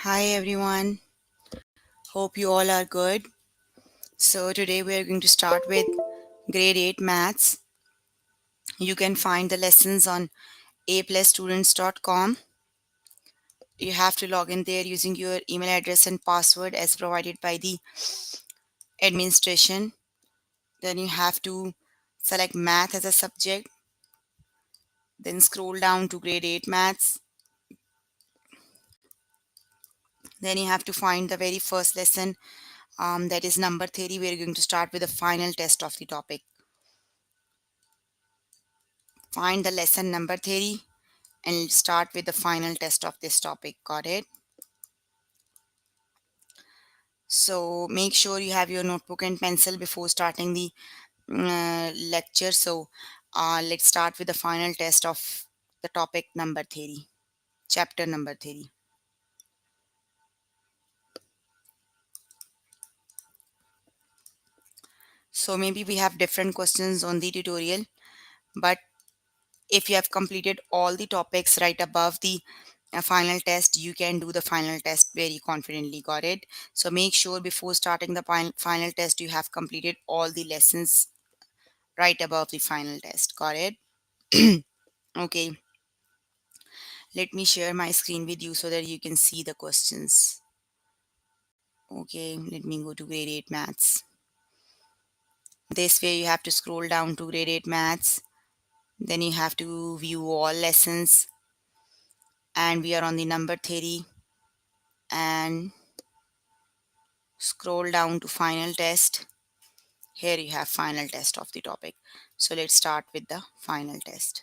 Hi everyone, hope you all are good. So, today we are going to start with grade 8 maths. You can find the lessons on aplusstudents.com. You have to log in there using your email address and password as provided by the administration. Then you have to select math as a subject, then scroll down to grade 8 maths. Then you have to find the very first lesson, that is number theory. We are going to start with the final test of the topic. Find the lesson number theory and start with the final test of this topic. Got it? So make sure you have your notebook and pencil before starting the lecture. So let's start with the final test of the topic number theory, chapter number theory. So maybe we have different questions on the tutorial, but if you have completed all the topics right above the final test, you can do the final test very confidently. Got it? So make sure before starting the final test you have completed all the lessons right above the final test. Got it? Okay, let me share my screen with you so that you can see the questions. Okay, let me go to grade 8 maths. This way you have to scroll down to grade 8 maths, then you have to view all lessons, and we are on the number theory, and scroll down to final test. Here you have final test of the topic. So let's start with the final test.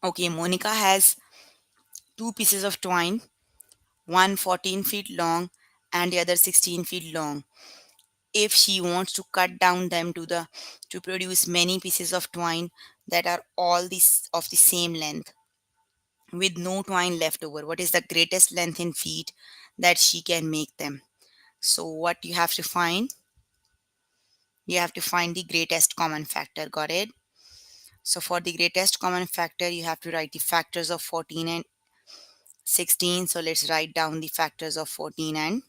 Okay, Monica has two pieces of twine, one 14 feet long and the other 16 feet long. If she wants to cut down them to produce many pieces of twine that are all this of the same length with no twine left over, what is the greatest length in feet that she can make them? So what you have to find? You have to find the greatest common factor. Got it? So for the greatest common factor, you have to write the factors of 14 and 16. So let's write down the factors of 14 and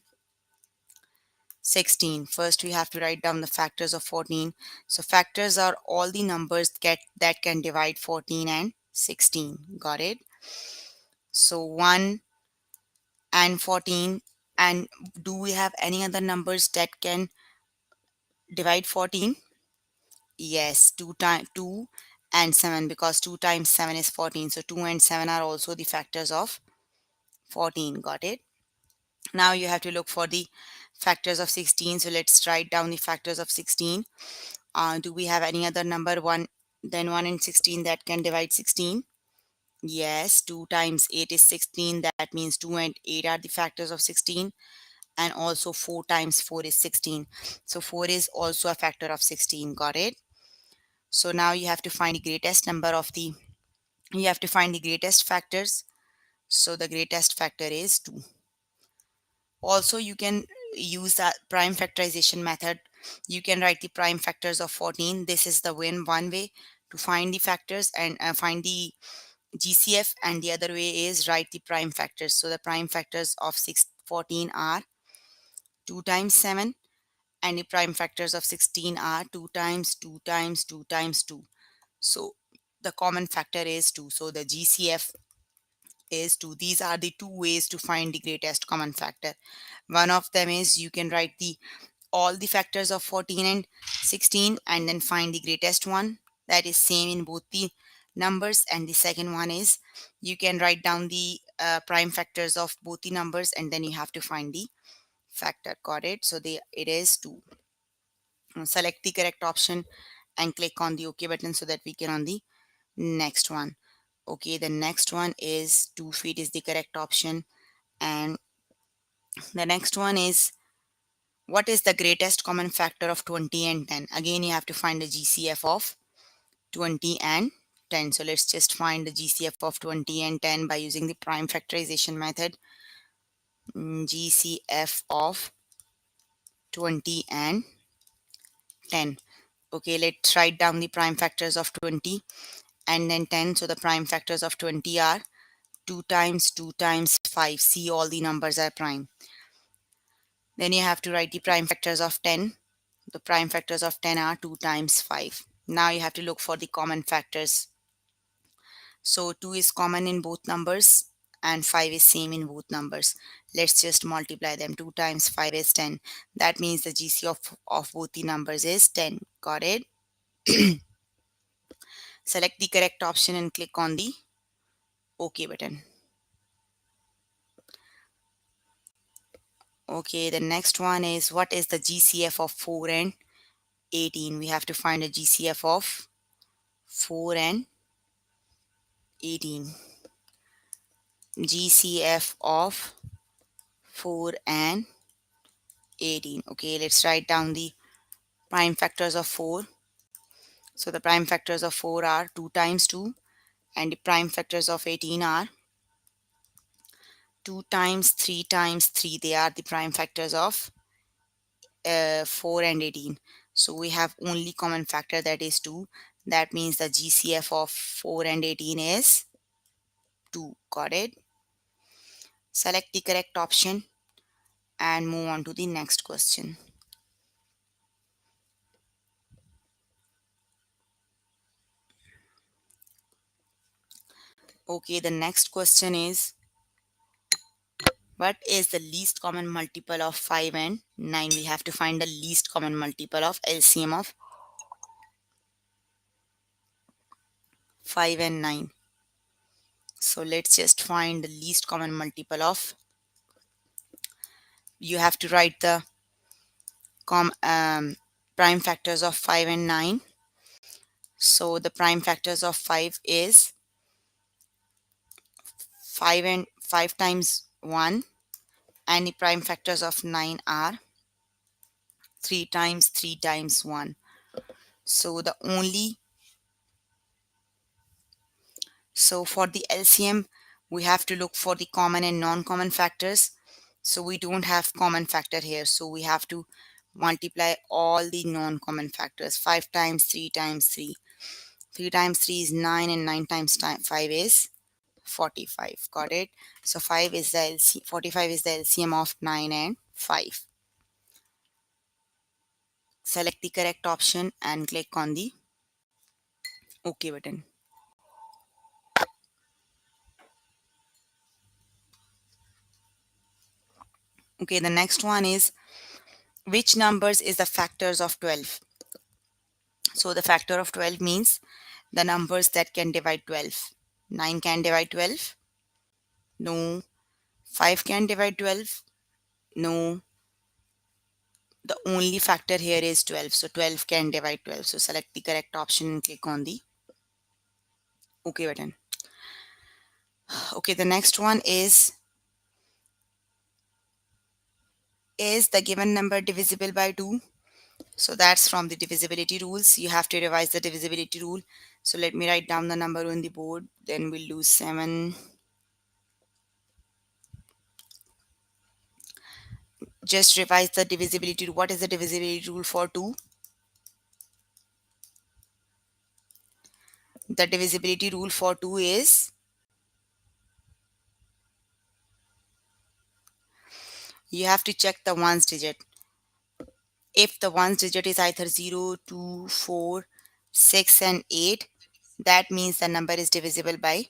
16. First, we have to write down the factors of 14. So factors are all the numbers that can divide 14 and 16. Got it? So 1 and 14. And do we have any other numbers that can divide 14? Yes, 2 and 7, because 2 times 7 is 14. So 2 and 7 are also the factors of 14. Got it? Now you have to look for the factors of 16. So let's write down the factors of 16. Do we have any other number 1 than 1 and 16 that can divide 16? Yes, 2 times 8 is 16. That means 2 and 8 are the factors of 16. And also 4 times 4 is 16. So 4 is also a factor of 16. Got it? So now you have to find the greatest number of the, you have to find the greatest factors. So the greatest factor is 2. Also, you can use that prime factorization method. You can write the prime factors of 14. This is the one way to find the factors and find the GCF, and the other way is write the prime factors. So the prime factors of 14 are 2 times 7, and the prime factors of 16 are 2 times 2 times 2 times 2. So the common factor is 2. So the GCF is 2. These are the two ways to find the greatest common factor. One of them is you can write the all the factors of 14 and 16 and then find the greatest one that is same in both the numbers, and the second one is you can write down the prime factors of both the numbers and then you have to find the factor. Got it? So it is 2. Select the correct option and click on the OK button so that we can on the next one. Okay, the next one is 2 feet is the correct option, and the next one is what is the greatest common factor of 20 and 10? Again, you have to find the GCF of 20 and 10. So let's just find the GCF of 20 and 10 by using the prime factorization method. GCF of 20 and 10. Okay, let's write down the prime factors of 20. and then 10. So the prime factors of 20 are 2 times 2 times 5. See, all the numbers are prime. Then you have to write the prime factors of 10. The prime factors of 10 are 2 times 5. Now you have to look for the common factors. So 2 is common in both numbers and 5 is same in both numbers. Let's just multiply them. 2 times 5 is 10. That means the GC of both the numbers is 10. Got it? Select the correct option and click on the OK button. Okay, the next one is, what is the GCF of 4 and 18? We have to find a GCF of 4 and 18. GCF of 4 and 18. Okay, let's write down the prime factors of 4. So the prime factors of 4 are 2 times 2, and the prime factors of 18 are 2 times 3 times 3. They are the prime factors of 4 and 18. So we have only common factor, that is 2. That means the GCF of 4 and 18 is 2. Got it? Select the correct option and move on to the next question. Okay, the next question is, what is the least common multiple of 5 and 9? We have to find the least common multiple of LCM of 5 and 9. So let's just find the least common multiple of, you have to write the prime factors of 5 and 9. So the prime factors of 5 is 5 times 1, and the prime factors of 9 are 3 times 3 times 1. So the only, so for the LCM we have to look for the common and non-common factors. So we don't have common factor here, so we have to multiply all the non-common factors. 5 times 3 times 3. 3 times 3 is 9, and 9 times 5 is 45. Got it? So 5 is the LC, 45 is the LCM of 9 and 5. Select the correct option and click on the OK button. Okay, the next one is, which numbers is the factors of 12? So the factor of 12 means the numbers that can divide 12. 9 can divide 12? No. 5 can divide 12? No. The only factor here is 12. So 12 can divide 12. So select the correct option and click on the OK button. Okay, the next one is the given number divisible by 2? So that's from the divisibility rules. You have to revise the divisibility rule. So let me write down the number on the board. Then we'll do 7. Just revise the divisibility rule. What is the divisibility rule for 2? The divisibility rule for 2 is, you have to check the ones digit. If the ones digit is either 0, 2, 4, 6 and 8, that means the number is divisible by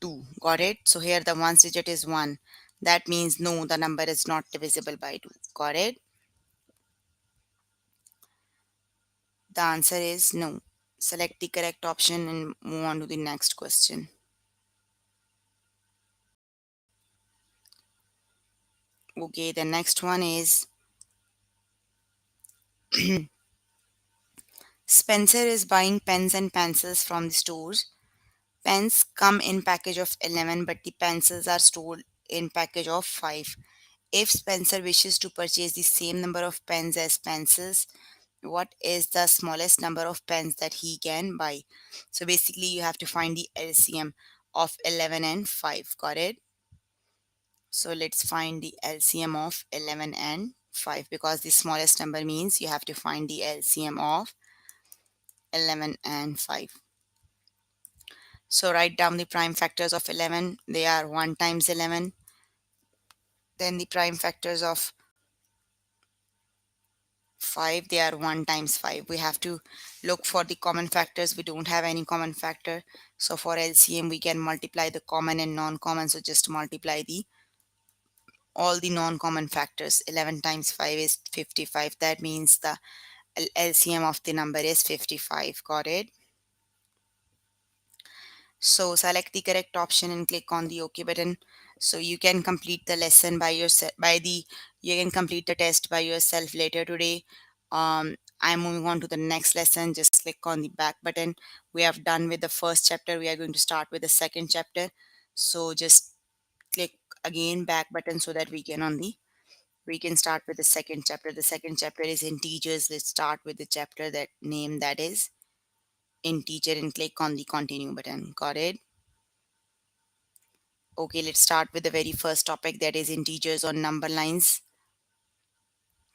2. Got it? So here the ones digit is 1. That means no, the number is not divisible by 2. Got it? The answer is no. Select the correct option and move on to the next question. Okay, the next one is, Spencer is buying pens and pencils from the stores. Pens come in package of 11, but the pencils are stored in package of 5. If Spencer wishes to purchase the same number of pens as pencils, what is the smallest number of pens that he can buy? So basically you have to find the LCM of 11 and 5. Got it? So let's find the LCM of 11 and 5, because the smallest number means you have to find the LCM of 11 and 5. So write down the prime factors of 11. They are 1 times 11. Then the prime factors of 5, they are 1 times 5. We have to look for the common factors. We don't have any common factor. So for LCM, we can multiply the common and non-common. So just multiply the all the non-common factors. 11 times 5 is 55. That means the LCM of the number is 55. Got it? So select the correct option and click on the OK button. So you can complete the lesson by yourself. You can complete the test by yourself later today. I'm moving on to the next lesson. Just click on the back button. We have done with the first chapter. We are going to start with the second chapter. So just click again back button so that we can start with the second chapter. The second chapter is integers. Let's start with the chapter that name, that is integer, and click on the continue button. Got it? Okay, let's start with the very first topic, that is integers on number lines.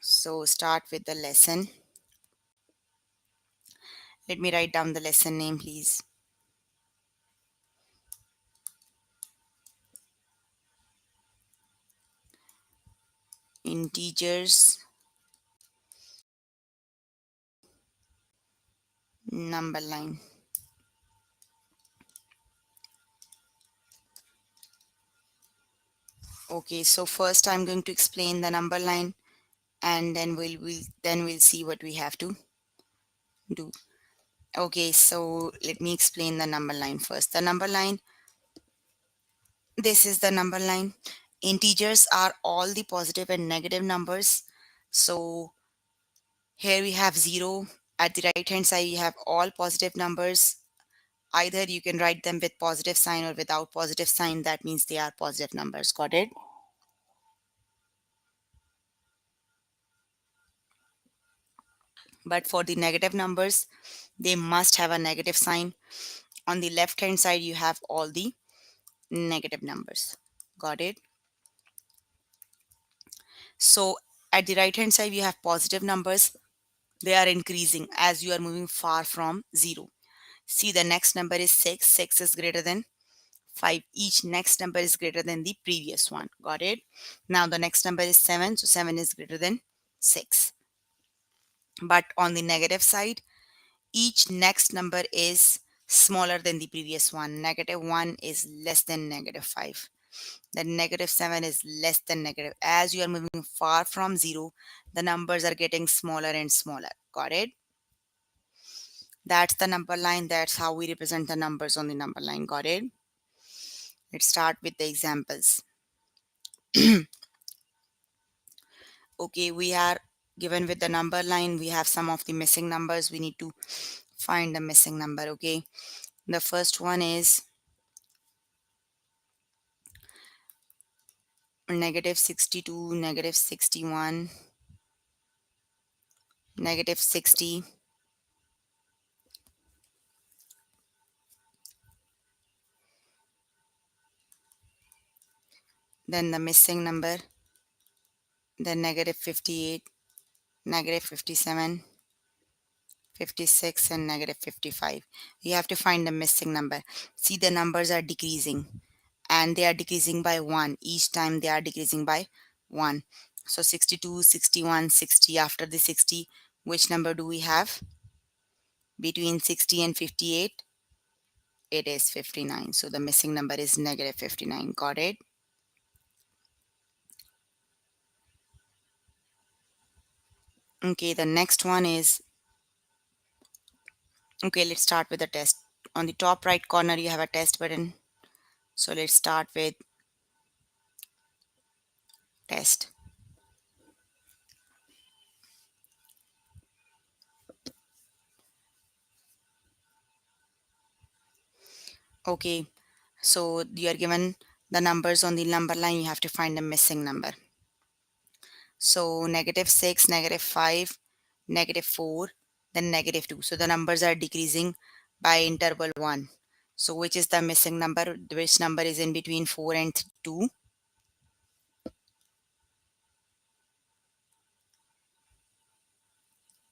So start with the lesson. Let me write down the lesson name, please. Integers number line. Okay, so first I'm going to explain the number line, and then we'll see what we have to do. Okay, so let me explain the number line first. The number line, this is the number line. Integers are all the positive and negative numbers. So here we have 0. At the right hand side, you have all positive numbers. Either you can write them with positive sign or without positive sign. That means they are positive numbers. Got it? But for the negative numbers, they must have a negative sign. On the left hand side, you have all the negative numbers. Got it? So at the right hand side, you have positive numbers. They are increasing as you are moving far from 0. See, the next number is 6. 6 is greater than 5. Each next number is greater than the previous one. Got it? Now the next number is 7. So 7 is greater than 6. But on the negative side, each next number is smaller than the previous one. Negative 1 is less than negative 5. Then negative 7 is less than negative. As you are moving far from 0, the numbers are getting smaller and smaller. Got it? That's the number line. That's how we represent the numbers on the number line. Got it? Let's start with the examples. Okay, we are given with the number line. We have some of the missing numbers. We need to find the missing number. Okay, the first one is negative 62, negative 61, negative 60. Then the missing number, then negative 58, negative 57, 56, and negative 55. You have to find the missing number. See, the numbers are decreasing, and they are decreasing by 1. Each time they are decreasing by 1. So 62, 61, 60. After the 60, which number do we have? Between 60 and 58, it is 59. So the missing number is negative 59. Got it? Okay, the next one is, okay, let's start with the test. On the top right corner, you have a test button. So let's start with test. Okay, so you are given the numbers on the number line. You have to find the missing number. So negative 6, negative 5, negative 4, then negative 2. So the numbers are decreasing by interval 1. So which is the missing number? Which number is in between 4 and 2?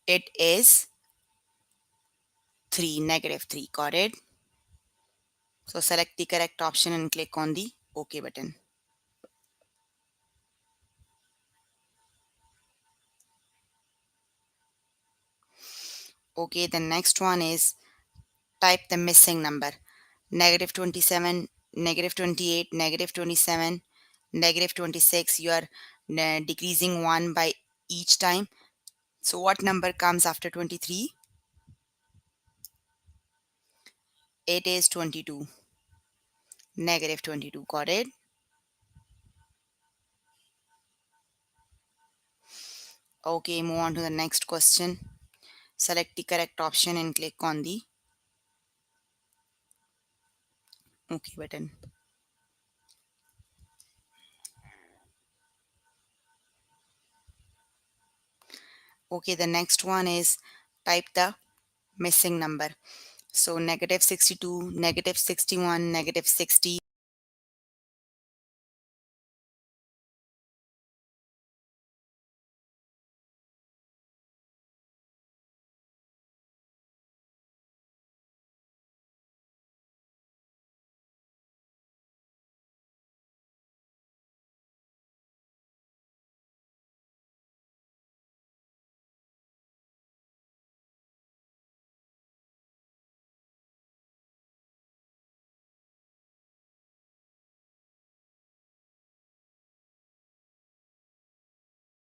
It is 3, negative 3. Got it? So select the correct option and click on the OK button. Okay, the next one is type the missing number. -27, -28, -27, -26. You are decreasing one by each time. So what number comes after 23? It is 22. -22. Got it? Okay, move on to the next question. Select the correct option and click on the OK button. Okay, the next one is type the missing number. So -62, -61, -60.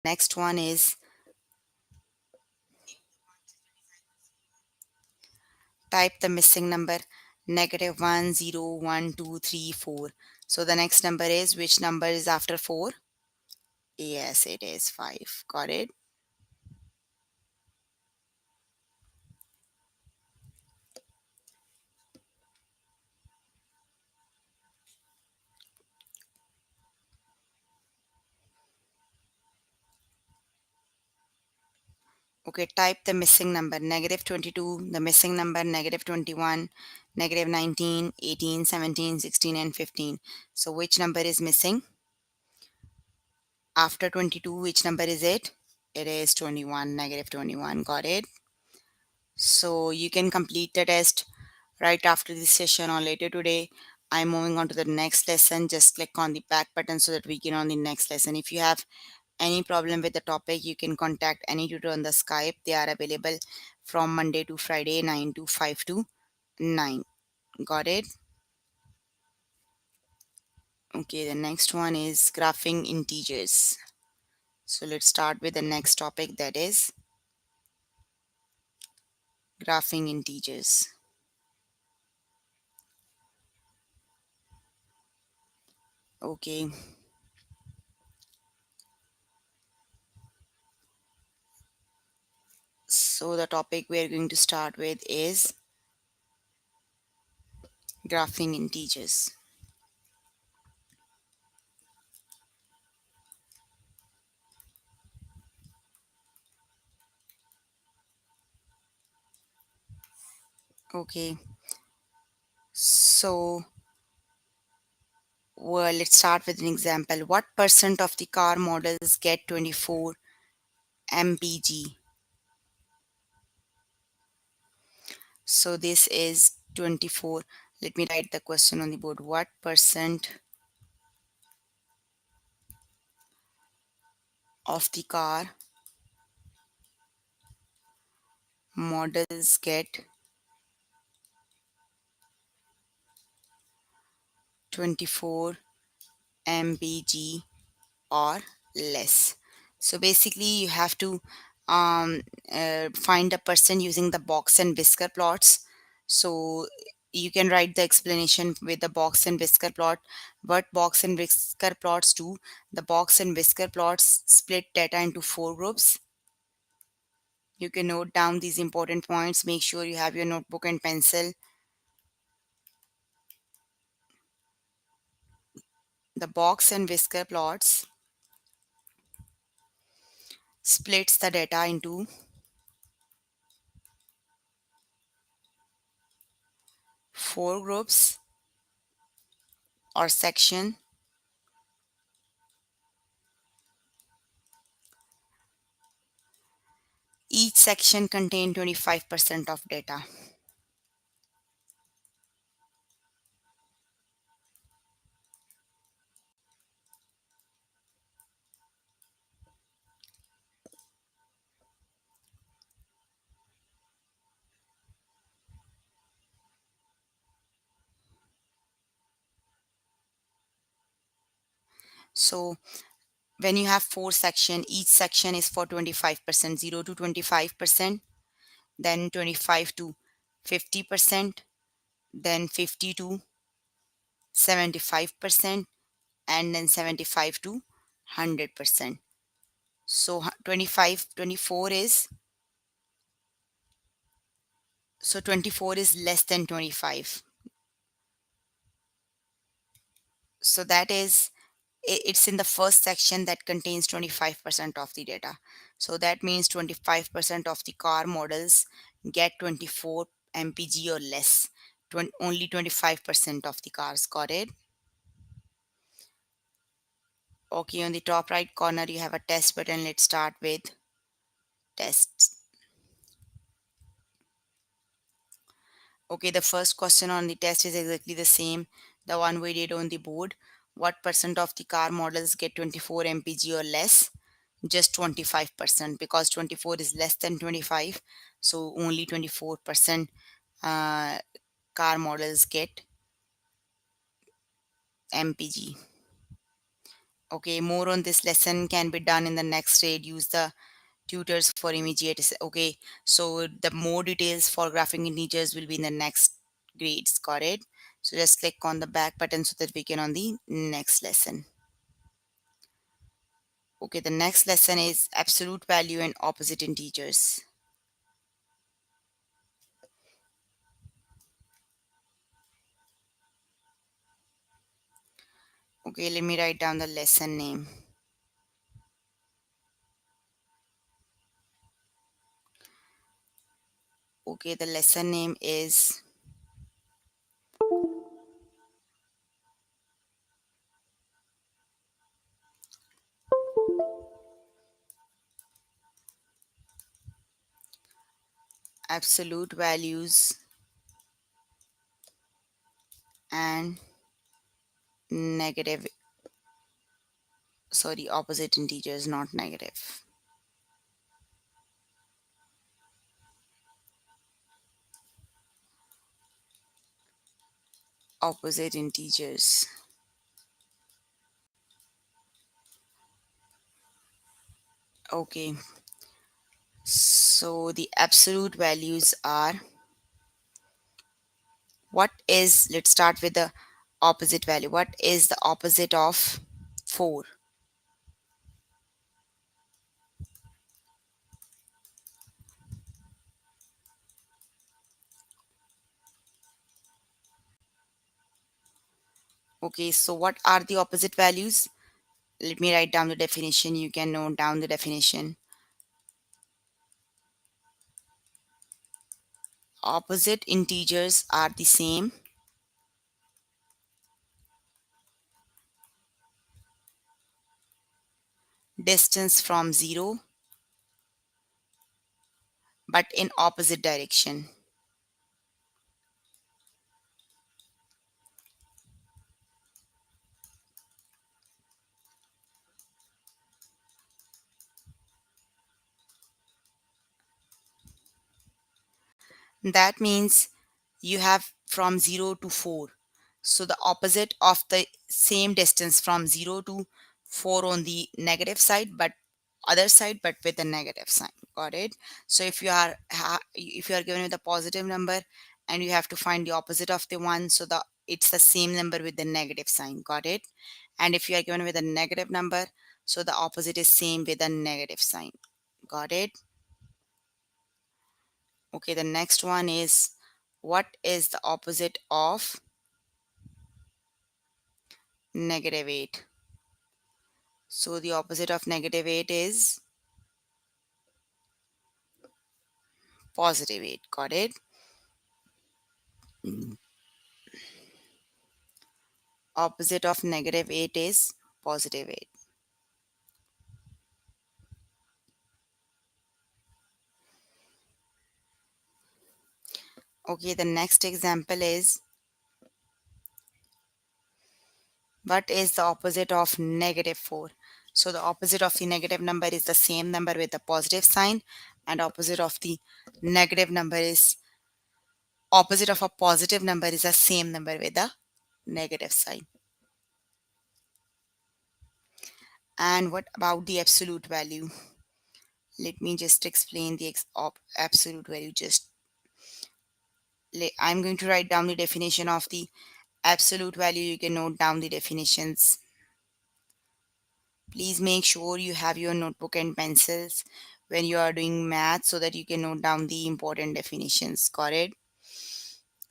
Next one is type the missing number -1, 0, 1, 2, 3, 4. So the next number is, which number is after 4? Yes, it is 5. Got it? Okay, type the missing number -22, the missing number -21, -19, 18, 17, 16, and 15. So which number is missing? After 22, which number is it? It is 21, -21. Got it? So you can complete the test right after this session or later today. I'm moving on to the next lesson. Just click on the back button so that we can on the next lesson. If you have any problem with the topic, you can contact any tutor on the Skype. They are available from Monday to Friday, 9 to 5 to 9. Got it? Okay, the next one is graphing integers. So let's start with the next topic, that is graphing integers. Okay, so the topic we're going to start with is graphing integers. Okay, so well, let's start with an example. What percent of the car models get 24 mpg? So this is 24. Let me write the question on the board. What percent of the car models get 24 mpg or less? So basically you have to um, find a percent using the box and whisker plots. So you can write the explanation with the box and whisker plot. What box and whisker plots do? The box and whisker plots split data into 4 groups. You can note down these important points. Make sure you have your notebook and pencil. The box and whisker plots splits the data into 4 groups or section. Each section contains 25% of data. So when you have four section, each section is for 25%, 0 to 25%, then 25 to 50%, then 50 to 75%, and then 75 to 100%. So 25, 24 is, so 24 is less than 25. So that is, it's in the first section that contains 25% of the data. So that means 25% of the car models get 24 mpg or less. Only 25% of the cars got it. Okay, on the top right corner you have a test button. Let's start with tests. Okay, the first question on the test is exactly the same, the one we did on the board. What percent of the car models get 24 mpg or less? Just 25%, because 24 is less than 25. So only 24% car models get mpg. Okay, more on this lesson can be done in the next grade. Use the tutors for immediate. Okay, so the more details for graphing integers will be in the next grades. Got it? So just click on the back button so that we can on the next lesson. Okay, the next lesson is absolute value and opposite integers. Okay, let me write down the lesson name. Okay, the lesson name is absolute values and negative, sorry, opposite integers, not negative. Opposite integers. Okay, so the absolute values are, what is, let's start with the opposite value. What is the opposite of 4? Okay, so what are the opposite values? Let me write down the definition. You can note down the definition. Opposite integers are the same distance from 0 but in opposite direction. That means you have from 0 to 4. So the opposite of the same distance from 0 to 4 on the negative side, but other side, but with a negative sign. Got it? So if you are if you are given with a positive number and you have to find the opposite of the one, so the it's the same number with the negative sign. Got it? And if you are given with a negative number, so the opposite is same with a negative sign. Got it? Okay, the next one is, what is the opposite of -8? So the opposite of -8 is +8. Got it? Opposite of -8 is +8. Okay, the next example is, what is the opposite of -4? So the opposite of the negative number is the same number with the positive sign, and opposite of the negative number is, opposite of a positive number is the same number with the negative sign. And what about the absolute value? Let me just explain the absolute value. I'm going to write down the definition of the absolute value. You can note down the definitions. Please make sure you have your notebook and pencils when you are doing math so that you can note down the important definitions. Got it?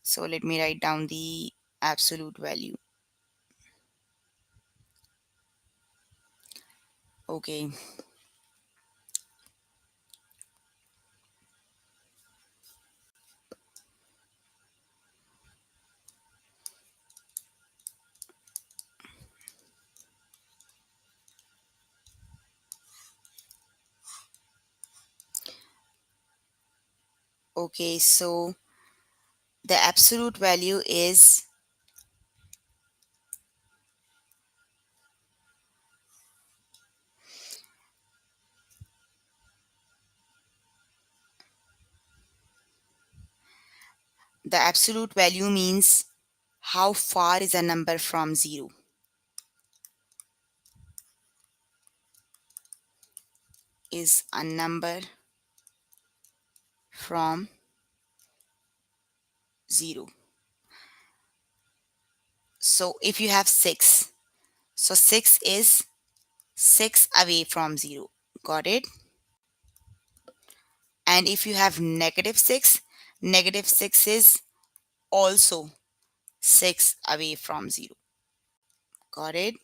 So let me write down the absolute value. Okay. Okay, so the absolute value is the absolute value means how far is a number from zero. Is a number from zero. So if you have 6, so 6 is 6 away from 0. Got it? And if you have negative 6 is also 6 away from 0. Got it?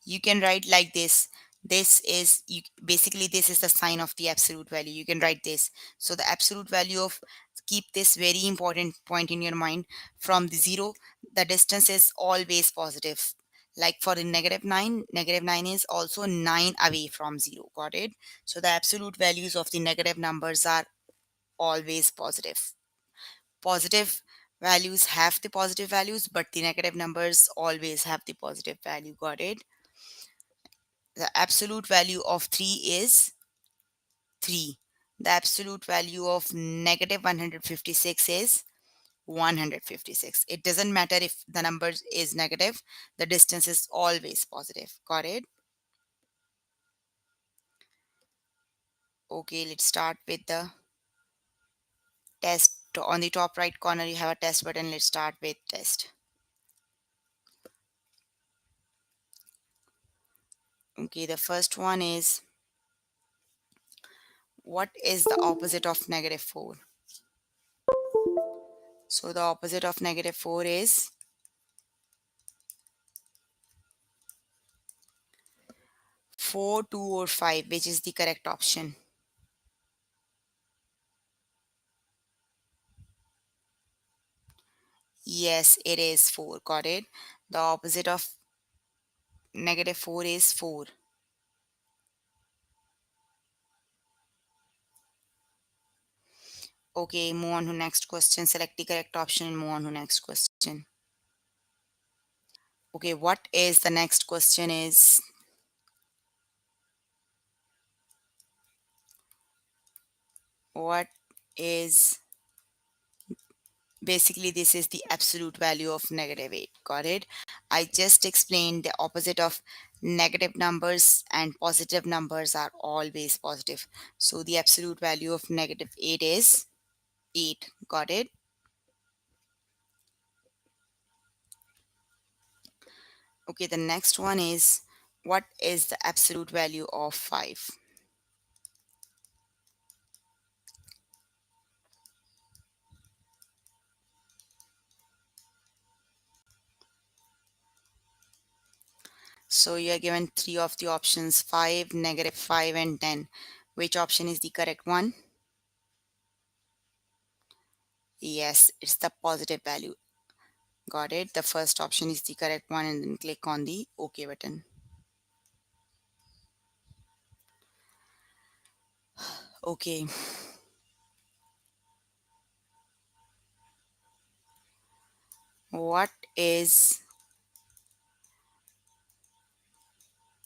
You can write like this. This is basically this is the sign of the absolute value. You can write this. So the absolute value of, keep this very important point in your mind, from the 0 the distance is always positive. Like for the negative 9 is also 9 away from 0. Got it? So the absolute values of the negative numbers are always positive. Positive values have the positive values, but the negative numbers always have the positive value. Got it? The absolute value of 3 is 3. The absolute value of negative 156 is 156. It doesn't matter if the number is negative, the distance is always positive. Got it? Okay, let's start with the test. On the top right corner, you have a test button. Let's start with test. Okay, the first one is, what is the opposite of negative 4? So the opposite of negative 4 is 4, 2, or 5. Which is the correct option? Yes, it is 4. Got it? The opposite of negative 4 is 4. Okay, move on to next question. Select the correct option and move on to next question. Okay, what is the next question is, what is, basically this is the absolute value of negative 8. Got it? I just explained the opposite of negative numbers and positive numbers are always positive. So the absolute value of negative 8 is 8. Got it? Okay, the next one is, what is the absolute value of 5? So you are given three of the options: 5, negative 5, and 10. Which option is the correct one? Yes, it's the positive value. Got it? The first option is the correct one, and then click on the OK button. Okay. What is,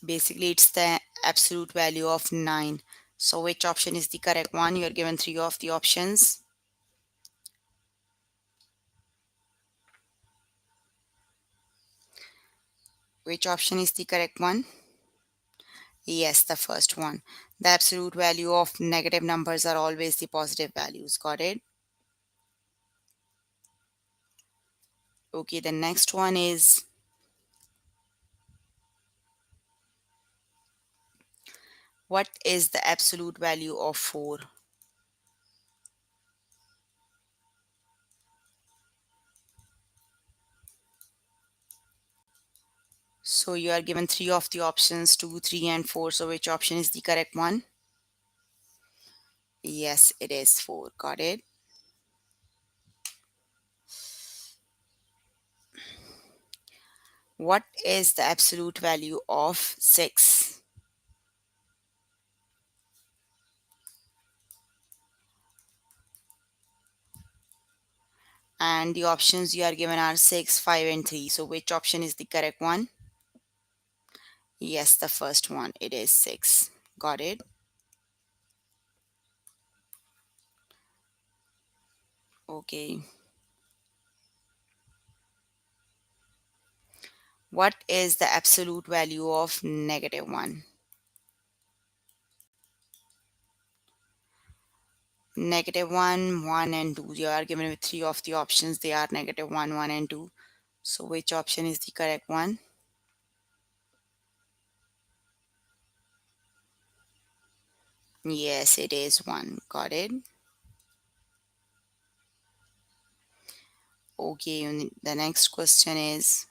basically it's the absolute value of 9. So which option is the correct one? You are given three of the options. Which option is the correct one? Yes, the first one. The absolute value of negative numbers are always the positive values. Got it? Okay, the next one is what is the absolute value of 4? So you are given three of the options 2, 3, and 4. So which option is the correct one? Yes, it is 4. Got it? What is the absolute value of 6? And the options you are given are 6, 5, and 3. So which option is the correct one? Yes, the first one. It is 6. Got it? Okay. What is the absolute value of negative 1? Negative 1, 1, and 2. You are given with three of the options. They are negative 1, 1, and 2. So which option is the correct one? Yes, it is 1. Got it? Okay, and the next question is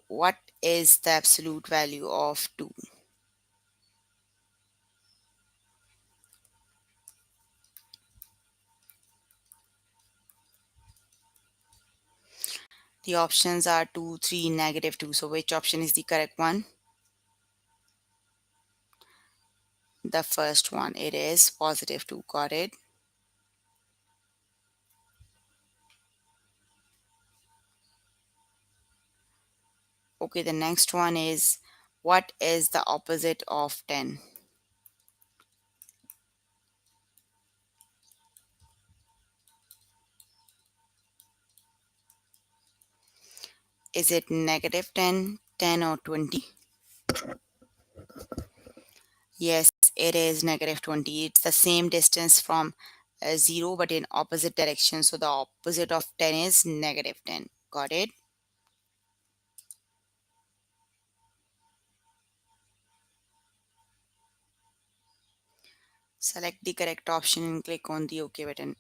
what is the absolute value of 2? The options are 2, 3, negative 2. So which option is the correct one? The first one. It is positive 2. Got it? Okay, the next one is what is the opposite of 10? Is it negative 10, 10, or 20? Yes, it is negative 20. It's the same distance from 0 but in opposite direction. So the opposite of 10 is negative 10. Got it? Select the correct option and click on the OK button.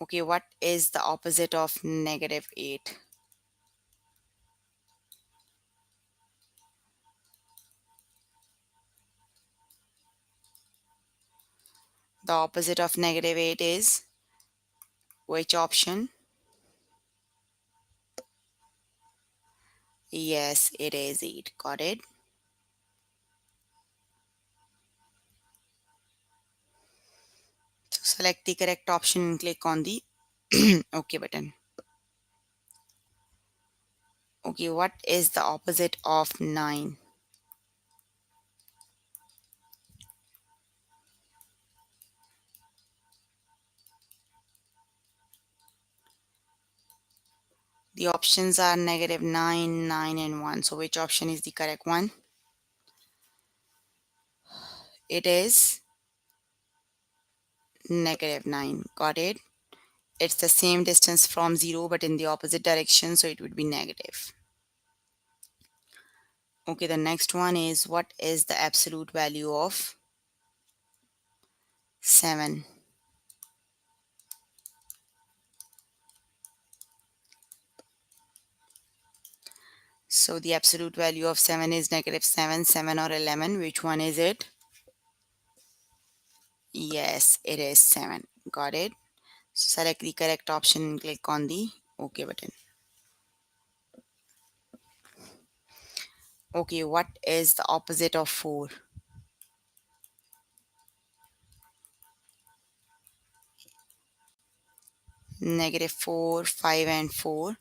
Okay, what is the opposite of negative 8? The opposite of negative 8 is which option? Yes, it is 8. Got it? So select the correct option and click on the OK button. Okay, what is the opposite of 9? The options are negative 9, 9, and 1. So which option is the correct one? It is negative 9. Got it? It's the same distance from 0 but in the opposite direction, so it would be negative. Okay, the next one is what is the absolute value of 7? So the absolute value of 7 is negative 7, 7, or 11. Which one is it? Yes, it is 7. Got it? Select the correct option and click on the OK button. Okay, what is the opposite of 4? Negative 4, 5, and 4.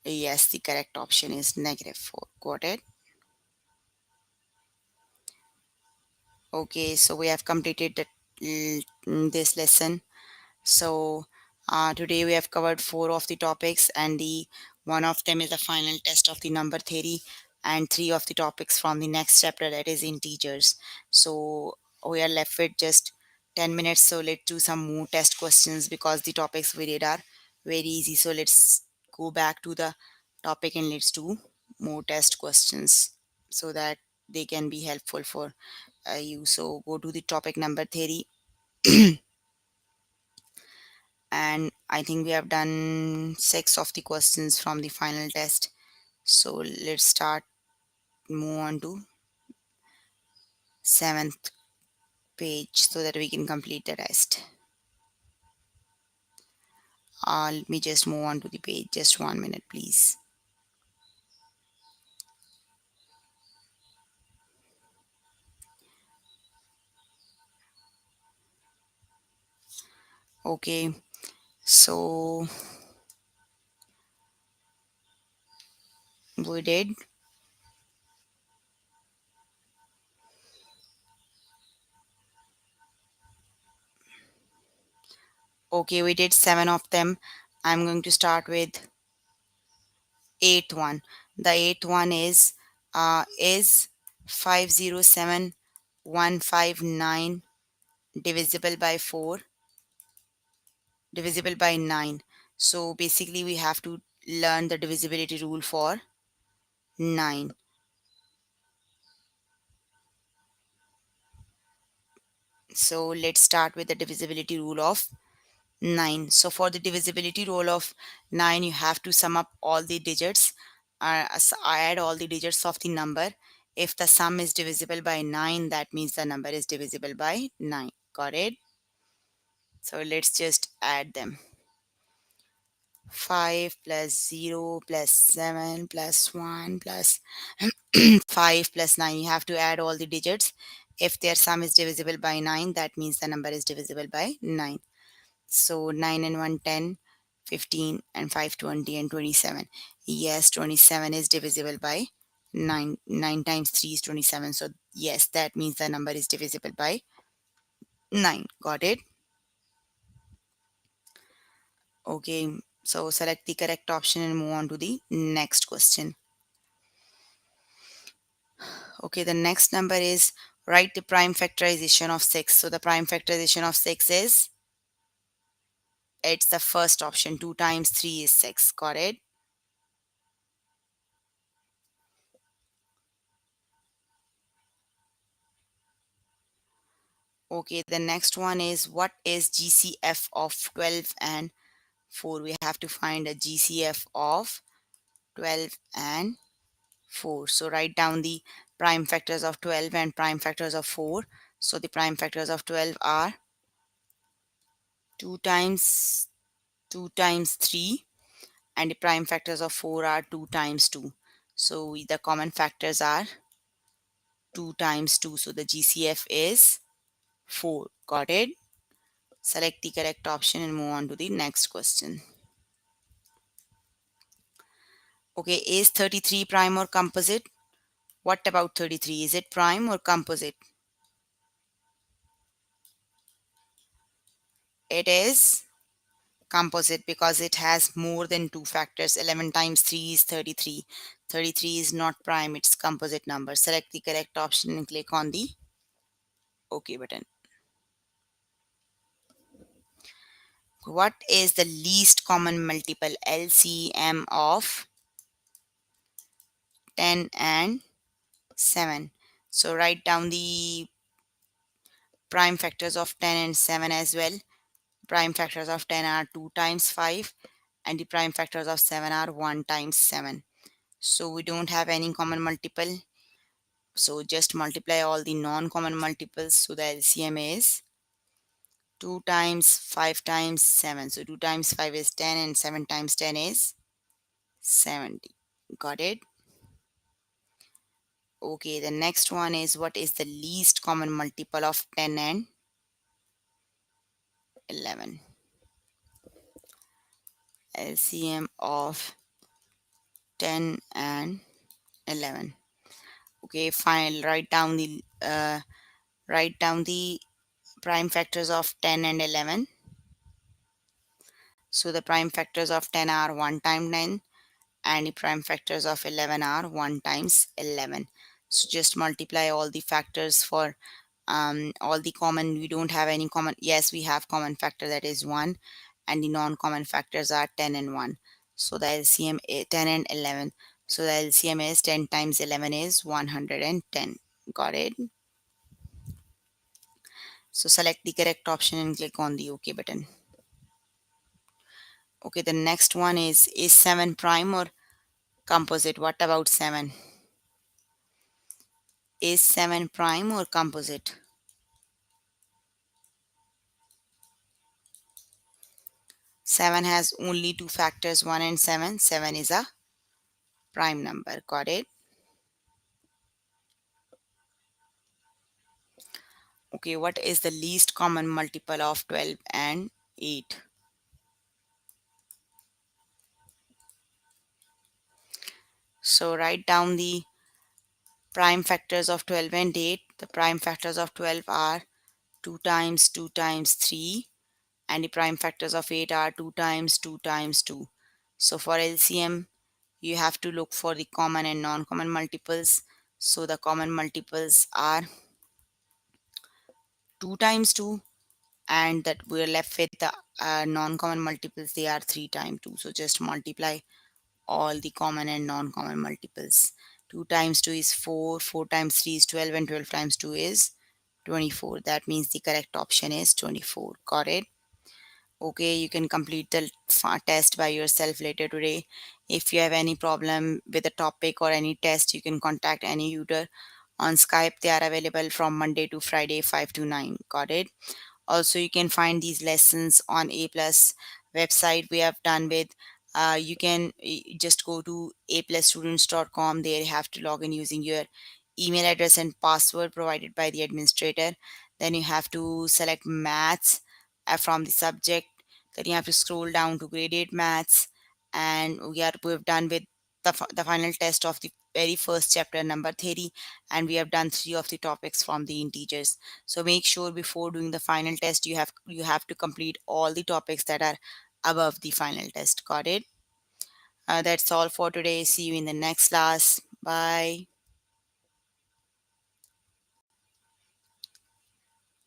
Yes, the correct option is negative 4. Got it? Okay, so we have completed this lesson. So today we have covered 4 of the topics, and the One of them is the final test of the number theory, and three of the topics from the next chapter, that is integers. So we are left with just 10 minutes. So let's do some more test questions because the topics we did are very easy. So let's go back to the topic and let's do more test questions so that they can be helpful for you. So go to the topic number theory. And I think we have done 6 of the questions from the final test. So let's start, move on to 7th page so that we can complete the rest. Let me just move on to the page, just 1 minute please. Okay, so we did okay, we did 7 of them. I'm going to start with eighth one. The eighth one is 507159 divisible by 4 divisible by 9. So basically we have to learn the divisibility rule for 9. So let's start with the divisibility rule of 9. So for the divisibility rule of 9, you have to sum up all the digits, add all the digits of the number. If the sum is divisible by 9, that means the number is divisible by 9. Got it? So let's just add them. 5 plus 0 plus 7 plus 1 plus 5 plus 9. You have to add all the digits. If their sum is divisible by 9, that means the number is divisible by 9. So 9 and 1 10, 15 and 5 20 and 27. Yes, 27 is divisible by 9. 9 times 3 is 27. So yes, that means the number is divisible by 9. Got it? Okay, so select the correct option and move on to the next question. Okay, the next number is write the prime factorization of 6. So the prime factorization of 6 is, it's the first option. 2 times 3 is 6. Got it? Okay, the next one is what is GCF of 12 and 4? We have to find a GCF of 12 and 4. So write down the prime factors of 12 and prime factors of 4. So the prime factors of 12 are 2 times 2 times 3, and the prime factors of 4 are 2 times 2. So the common factors are 2 times 2. So the GCF is 4. Got it? Select the correct option and move on to the next question. Okay, is 33 prime or composite? What about 33? Is it prime or composite? It is composite because it has more than 2 factors. 11 times 3 is 33. 33 is not prime, it's composite number. Select the correct option and click on the OK button. What is the least common multiple LCM of 10 and 7? So write down the prime factors of 10 and 7 as well. Prime factors of 10 are 2 times 5 and the prime factors of 7 are 1 times 7. So we don't have any common multiple. So just multiply all the non-common multiples. So the LCM is 2 times 5 times 7. So 2 times 5 is 10 and 7 times 10 is 70. Got it? Okay, the next one is what is the least common multiple of 10 and 11? LCM of 10 and 11. Okay, fine. Write down the prime factors of 10 and 11. So the prime factors of 10 are 1 times 10 and the prime factors of 11 are 1 times 11. So just multiply all the factors for all the common. We don't have any common. Yes, we have common factor, that is 1, and the non-common factors are 10 and 1. So the LCM is 10 and 11. So the LCM is 10 times 11 is 110. Got it? So select the correct option and click on the OK button. Okay, the next one is 7 prime or composite? What about 7? Is 7 prime or composite? 7 has only two factors, 1 and 7. 7 is a prime number. Got it? Okay, what is the least common multiple of 12 and 8? So write down the prime factors of 12 and 8. The prime factors of 12 are 2 times 2 times 3, and the prime factors of 8 are 2 times 2 times 2. So for LCM, you have to look for the common and non-common multiples. So the common multiples are 2 times 2, and that we're left with the non-common multiples, they are 3 times 2. So just multiply all the common and non-common multiples. 2 times 2 is 4, 4 times 3 is 12, and 12 times 2 is 24. That means the correct option is 24. Got it? Okay, you can complete the test by yourself later today. If you have any problem with a topic or any test, you can contact any tutor on Skype. They are available from Monday to Friday 5 to 9. Got it? Also, you can find these lessons on A plus website we have done with. You can just go to aplusstudents.com. There you have to log in using your email address and password provided by the administrator. Then you have to select maths from the subject. Then you have to scroll down to grade 8 maths, and we've done with the final test of the very first chapter, number theory, and we have done 3 of the topics from the integers. So make sure before doing the final test, you have to complete all the topics that are above the final test. Got it? That's all for today. See you in the next class. Bye.